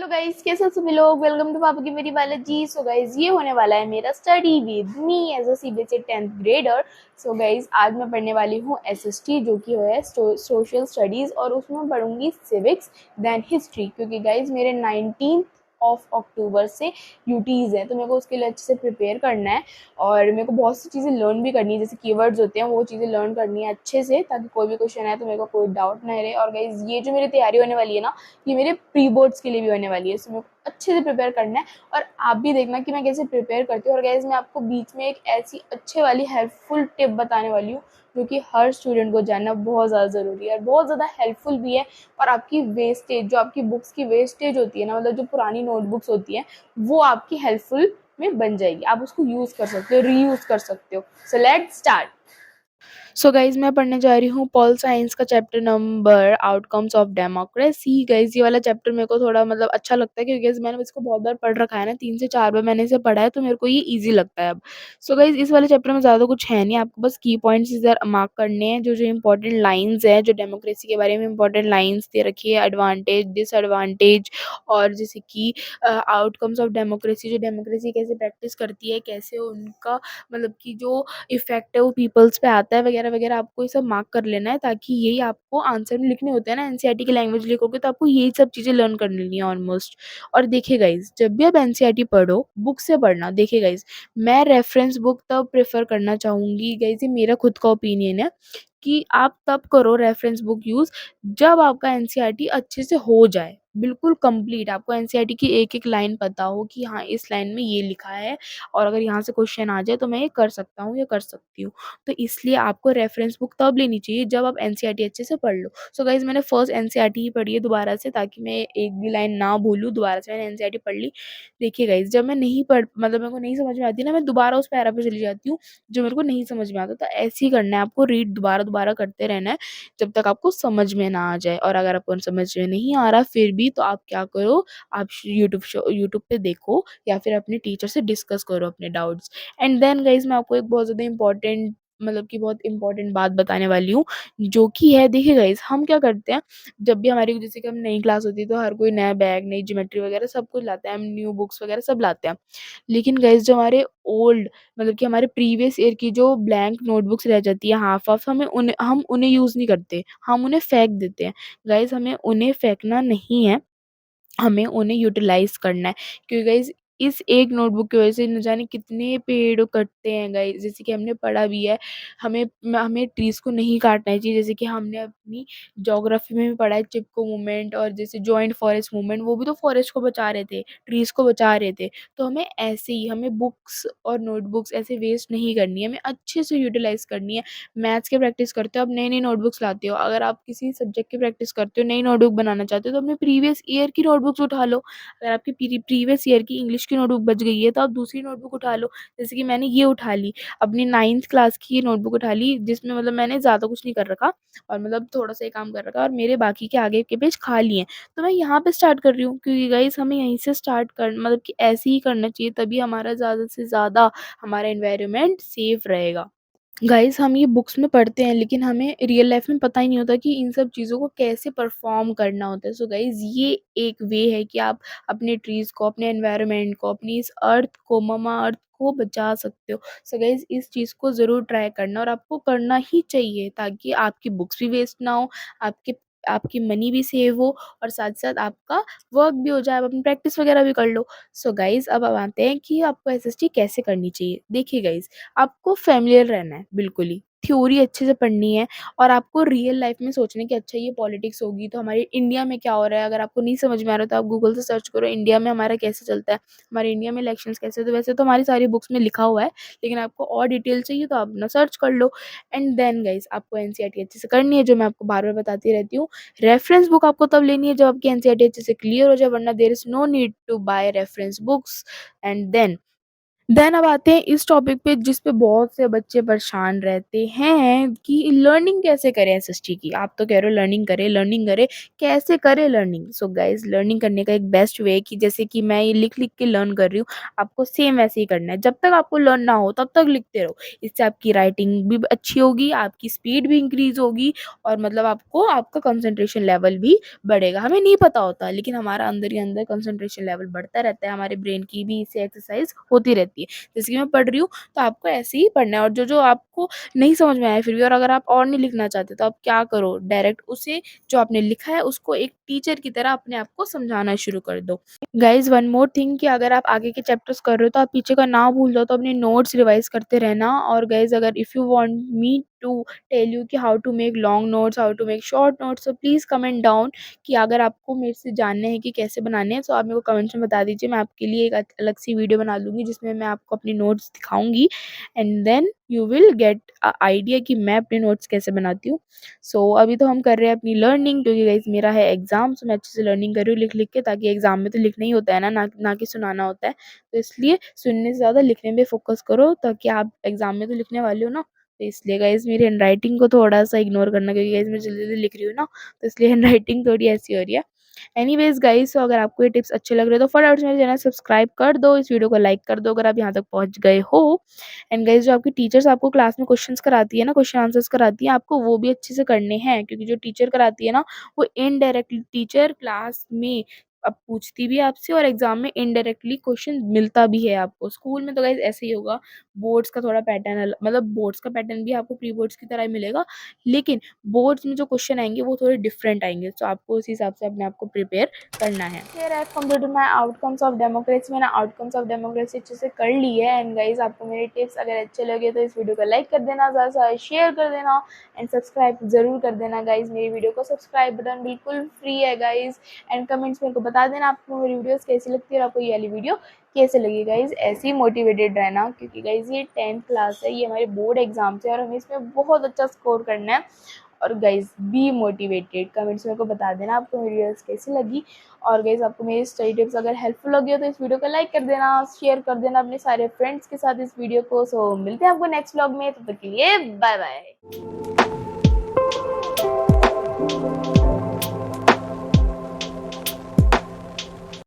Guys, कैसे हो सभी लोग। वेलकम टू पापा की मेरी बालाजी। सो गाइस, ये होने वाला है मेरा study with me as a CBSE 10th grader. So guys, आज मैं पढ़ने वाली हूँ एसएसटी, जो कि है सोशल स्टडीज, और उसमें पढ़ूंगी सिविक्स देन हिस्ट्री, क्योंकि गाइस मेरे 19 ऑफ अक्टूबर से यूटीज है, तो मेरे को उसके लिए अच्छे से प्रिपेयर करना है। और मेरे को बहुत सी चीज़ें लर्न भी करनी है, जैसे कीवर्ड्स होते हैं, वो चीज़ें लर्न करनी है अच्छे से, ताकि कोई भी क्वेश्चन आए तो मेरे को कोई डाउट नहीं रहे। और गाइस, ये जो मेरी तैयारी होने वाली है ना, ये मेरे प्री बोर्ड्स के लिए भी होने वाली है, सो मेरे को अच्छे से प्रिपेयर करना है। और आप भी देखना कि मैं कैसे प्रिपेयर करती हूँ। और गाइस, मैं आपको बीच में एक ऐसी अच्छे वाली हेल्पफुल टिप बताने वाली हूँ, जो कि हर स्टूडेंट को जानना बहुत ज़्यादा ज़रूरी है और बहुत ज़्यादा हेल्पफुल भी है। और आपकी वेस्टेज, जो आपकी बुक्स की वेस्टेज होती है ना, मतलब जो पुरानी नोटबुक्स होती हैं, वो आपकी हेल्पफुल में बन जाएगी। आप उसको यूज़ कर सकते हो, रीयूज़ कर सकते हो। So let's start. So guys, मैं पढ़ने जा रही हूँ पॉल साइंस का chapter number outcomes of democracy. Guys, ये वाला चैप्टर मेरे को थोड़ा मतलब अच्छा लगता है, क्योंकि गाइज मैंने इसको बहुत बार पढ़ रखा है ना, 3 से 4 बार मैंने इसे पढ़ा है, तो मेरे को ये इजी लगता है अब। सो गाइज, इस वाले चैप्टर में ज़्यादा कुछ है नहीं, आपको बस की पॉइंट्स इधर मार्क करने हैं, जो जो इंपॉर्टेंट लाइन्स हैं, जो डेमोक्रेसी के बारे में इंपॉर्टेंट लाइन्स दे रखी है, एडवांटेज डिसएडवांटेज, और जैसे कि आउटकम्स ऑफ डेमोक्रेसी, जो डेमोक्रेसी कैसे प्रैक्टिस करती है, कैसे उनका मतलब कि जो इफ़ेक्ट है वो पीपल्स पे आता है, वगैरह वगैरह, आपको ये सब मार्क कर लेना है, ताकि यही आपको आंसर में लिखने होते हैं ना। एनसीईआरटी की लैंग्वेज लिखोगे तो आपको यही सब चीज़ें लर्न कर लेनी है ऑलमोस्ट। और देखिए गाइज, जब भी आप एनसीईआरटी पढ़ो, बुक से पढ़ना। देखिए गाइज, मैं रेफरेंस बुक तब प्रेफर करना चाहूँगी गाइज, ये मेरा खुद का ओपिनियन है, कि आप तब करो रेफरेंस बुक यूज़ जब आपका एनसीईआरटी अच्छे से हो जाए, बिल्कुल कंप्लीट, आपको एनसीईआरटी की एक-एक लाइन पता हो कि हाँ, इस लाइन में ये लिखा है, और अगर यहाँ से क्वेश्चन आ जाए तो मैं ये कर सकता हूँ या कर सकती हूँ। तो इसलिए आपको रेफरेंस बुक तब लेनी चाहिए जब आप एनसीईआरटी अच्छे से पढ़ लो। सो गाइज़, मैंने फर्स्ट एनसीईआरटी ही पढ़ी है दोबारा से, ताकि मैं एक भी लाइन ना भूलूँ। दोबारा से मैंने एनसीईआरटी पढ़ ली। देखिए गाइज़, जब मैं नहीं पढ़ मतलब मेरे को नहीं समझ में आती ना, मैं दोबारा उस पैरा पे चली जाती हूँ, जो मेरे को नहीं समझ में आता। तो ऐसे ही करना है आपको, रीड दोबारा-दोबारा करते रहना है, जब तक आपको समझ में ना आ जाए। और अगर आपको समझ में नहीं आ रहा फिर भी, तो आप क्या करो, आप यूट्यूब पे देखो, या फिर अपने टीचर से डिस्कस करो अपने डाउट्स। एंड देन गाइज़, मैं आपको एक बहुत ज़्यादा इम्पोर्टेंट मतलब कि बहुत इम्पोर्टेंट बात बताने वाली हूँ, जो कि है, देखिए गाइज़, हम क्या करते हैं, जब भी हमारी जैसे कि हम नई क्लास होती है, तो हर कोई नया बैग, नई ज्योमेट्री वगैरह सब कुछ लाता है, हम न्यू बुक्स वगैरह सब लाते हैं। लेकिन गाइज़, जो हमारे ओल्ड मतलब कि हमारे प्रीवियस ईयर की जो ब्लैंक नोटबुक्स रह जाती है हाफ़-हाफ़, हम उन्हें यूज़ नहीं करते, हम उन्हें फेंक देते हैं। गाइज़, हमें उन्हें फेंकना नहीं है, हमें उन्हें यूटिलाइज़ करना है, क्योंकि गाइज़, इस एक नोटबुक की वज़ह से न जाने कितने पेड़ कटते हैं गाइज़। जैसे कि हमने पढ़ा भी है, हमें ट्रीज़ को नहीं काटना चाहिए, जैसे कि हमने अपनी ज्योग्राफ़ी में भी पढ़ा है, चिपको मूवमेंट, और जैसे जॉइंट फॉरेस्ट मूवमेंट, वो भी तो फॉरेस्ट को बचा रहे थे, ट्रीज़ को बचा रहे थे। तो हमें ऐसे ही, हमें बुक्स और नोटबुक्स ऐसे वेस्ट नहीं करनी है, हमें अच्छे से यूटिलाइज़ करनी है। मैथ्स की प्रैक्टिस करते हो, आप नई-नई नोटबुक्स लाते हो, अगर आप किसी सब्जेक्ट की प्रैक्टिस करते हो, नई नोटबुक बनाना चाहते हो, तो अपने प्रीवियस ईयर की नोटबुक्स उठा लो। अगर आपकी प्रीवियस ईयर की इंग्लिश की नोटबुक बच गई है, तो आप दूसरी नोटबुक उठा लो। जैसे कि मैंने ये उठा ली, अपनी 9th क्लास की ये नोटबुक उठा ली, जिसमें मतलब मैंने ज़्यादा कुछ नहीं कर रखा, और मतलब थोड़ा-सा ही काम कर रखा, और मेरे बाकी के आगे के पेज खाली हैं। तो मैं यहाँ पे स्टार्ट कर रही हूँ, क्योंकि गाइज़, हमें यहीं से स्टार्ट कर मतलब कि ऐसे ही करना चाहिए, तभी हमारा ज़्यादा से ज़्यादा हमारा एनवायरनमेंट सेफ रहेगा। गाइस, हम ये बुक्स में पढ़ते हैं, लेकिन हमें रियल लाइफ में पता ही नहीं होता कि इन सब चीज़ों को कैसे परफॉर्म करना होता है। सो गाइस, ये एक वे है कि आप अपने ट्रीज़ को, अपने एनवायरनमेंट को, अपनी इस अर्थ को, ममा अर्थ को बचा सकते हो। सो गाइस, इस चीज़ को ज़रूर ट्राई करना, और आपको करना ही चाहिए, ताकि आपकी बुक्स भी वेस्ट ना हो, आपके आपकी मनी भी सेव हो, और साथ-साथ आपका वर्क भी हो जाए, आप अपनी प्रैक्टिस वगैरह भी कर लो। सो गाइस, अब आते हैं कि आपको एसएसटी कैसे करनी चाहिए। देखिए गाइस, आपको फ़ैमिलियर रहना है बिल्कुल ही। थ्योरी अच्छे से पढ़नी है, और आपको रियल लाइफ़ में सोचना है कि अच्छा, ये पॉलिटिक्स होगी तो हमारे इंडिया में क्या हो रहा है। अगर आपको नहीं समझ में आ रहा है, तो आप गूगल से सर्च करो, इंडिया में हमारा कैसे चलता है, हमारे इंडिया में इलेक्शंस कैसे होते हैं। वैसे तो हमारी सारी बुक्स में लिखा हुआ है, लेकिन आपको और डिटेल चाहिए तो आप अपना सर्च कर लो। एंड देन गाइस, आपको एनसीईआरटी अच्छे से करनी है, जो मैं आपको बार-बार बताती रहती हूँ। रेफरेंस बुक आपको तब लेनी है जब आपकी एनसीईआरटी अच्छे से क्लियर हो जाए, वरना there is no need to buy reference books. And then then अब आते हैं इस टॉपिक पे जिस पे बहुत से बच्चे परेशान रहते हैं कि लर्निंग कैसे करें एसएसटी की। आप तो कह रहे हो लर्निंग करें, कैसे करें लर्निंग? सो गाइस, लर्निंग करने का एक बेस्ट वे कि जैसे कि मैं ये लिख-लिख के लर्न कर रही हूँ, आपको सेम वैसे ही करना है। जब तक आपको लर्न ना हो तब तक लिखते रहो। इससे आपकी राइटिंग भी अच्छी होगी, आपकी स्पीड भी इंक्रीज़ होगी और मतलब आपको आपका कंसंट्रेशन लेवल भी बढ़ेगा। हमें नहीं पता होता लेकिन हमारा अंदर ही अंदर कंसंट्रेशन लेवल बढ़ता रहता है, हमारे ब्रेन की भी इससे एक्सरसाइज होती रहती है। जैसे कि मैं पढ़ रही हूँ तो आपको ऐसे ही पढ़ना है और जो-जो आपको नहीं समझ में आया फिर भी और अगर आप और नहीं लिखना चाहते तो आप क्या करो, डायरेक्ट उसे जो आपने लिखा है उसको एक टीचर की तरह अपने आप को समझाना शुरू कर दो। गाइज़, वन मोर थिंग कि अगर आप आगे के चैप्टर्स कर रहे हो तो आप पीछे का ना भूल जाओ तो अपने नोट्स रिवाइज़ करते रहना। और गाइज़, अगर if you want me to tell you कि how to make long notes, how to make short notes, so please comment down कि अगर आपको मेरे से जानना है कि कैसे बनाने हैं, तो आप मेरे को कमेंट्स में बता दीजिए। मैं आपके लिए एक अलग सी वीडियो बना दूँगी जिसमें मैं आपको अपनी नोट्स दिखाऊँगी and then you will get idea कि मैं अपने नोट्स कैसे बनाती हूँ। सो अभी तो हम कर रहे हैं अपनी लर्निंग क्योंकि गाइज़ मेरा है एग्ज़ाम, सो मैं अच्छे से लर्निंग कर रही हूँ लिख-लिख के, ताकि एग्ज़ाम में तो लिखना ही होता है ना कि सुनाना होता है। तो इसलिए सुनने से ज़्यादा लिखने पे फ़ोकस करो ताकि आप एग्ज़ाम में तो लिखने वाले हो ना। तो इसलिए गाइज़ मेरी हैंडराइटिंग को थोड़ा-सा इग्नोर करना क्योंकि गाइज़ मैं जल्दी-जल्दी लिख रही हूँ ना, तो इसलिए हैंडराइटिंग थोड़ी ऐसी हो रही है। एनीवेज़ गाइज़, सो अगर आपको ये टिप्स अच्छे लग रहे हो तो फटाफट से मेरे चैनल सब्सक्राइब कर दो, इस वीडियो को लाइक कर दो अगर आप यहाँ तक पहुँच गए हो। एंड गाइज़, जो आपकी टीचर्स आपको क्लास में क्वेश्चंस कराती है ना, क्वेश्चन आंसर्स कराती है, आपको वो भी अच्छे से करने हैं क्योंकि जो टीचर कराती है ना, वो इनडायरेक्टली टीचर क्लास में अब पूछती भी है आपसे और एग्ज़ाम में इनडायरेक्टली क्वेश्चन मिलता भी है आपको। स्कूल में तो गाइज़ ऐसे ही होगा, बोर्ड्स का थोड़ा पैटर्न मतलब बोर्ड्स का पैटर्न भी आपको प्री बोर्ड्स की तरह ही मिलेगा, लेकिन बोर्ड्स में जो क्वेश्चन आएँगे वो थोड़े डिफरेंट आएँगे, तो आपको उस हिसाब से अपने आप को प्रिपेयर करना है। Here I have completed my outcomes of democracy. मैंने आउटकम्स ऑफ डेमोक्रेसी अच्छे से कर ली है एंड गाइस, आपको मेरे टिप्स अगर अच्छे लगे तो इस वीडियो को लाइक कर देना, ज़्यादा से ज़्यादा शेयर कर देना एंड सब्सक्राइब ज़रूर कर देना गाइस। मेरी वीडियो को सब्सक्राइब बटन बिल्कुल फ्री है गाइस एंड कमेंट्स मेरे को बता देना आपको मेरी वीडियोस कैसी लगती है और आपको ये वाली वीडियो कैसे लगी गाइस। ऐसे ही मोटिवेटेड रहना क्योंकि गाइस ये 10th क्लास है, ये हमारे बोर्ड एग्जाम्स है और हमें इसमें बहुत अच्छा स्कोर करना है। और गाइज बी मोटिवेटेड, कमेंट्स में को बता देना आपको मेरी वीडियोस कैसी लगी। और गाइज, आपको मेरी स्टडी टिप्स अगर हेल्पफुल लगी हो तो इस वीडियो को लाइक कर देना, शेयर कर देना अपने सारे फ्रेंड्स के साथ इस वीडियो को। सो मिलते हैं आपको नेक्स्ट व्लॉग में, तब तक के लिए बाय बाय।